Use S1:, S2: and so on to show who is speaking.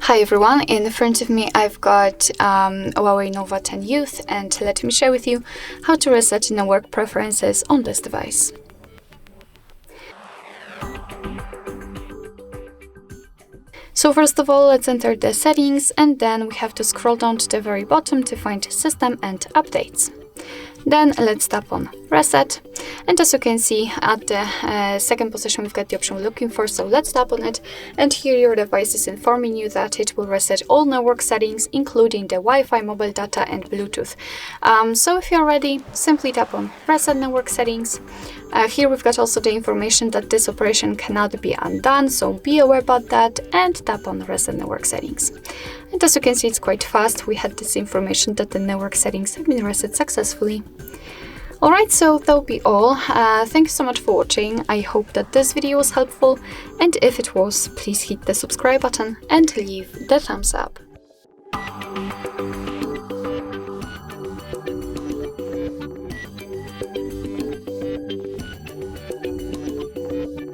S1: Hi everyone, in front of me I've got HUAWEI Nova 10 Youth, and let me share with you how to reset network preferences on this device. So first of all, let's enter the settings, and then we have to scroll down to the very bottom to find System and Updates. Then let's tap on Reset, and as you can see at the second position we've got the option we're looking for, so let's tap on it, and here your device is informing you that it will reset all network settings including the Wi-Fi, mobile data and Bluetooth. So if you're ready, simply tap on Reset Network Settings. Here we've got also the information that this operation cannot be undone, so be aware about that, and tap on Reset Network Settings. And as you can see, it's quite fast. We had this information that the network settings have been reset successfully. Alright, so that'll be all. Thank you so much for watching. I hope that this video was helpful, and if it was, please hit the subscribe button and leave the thumbs up.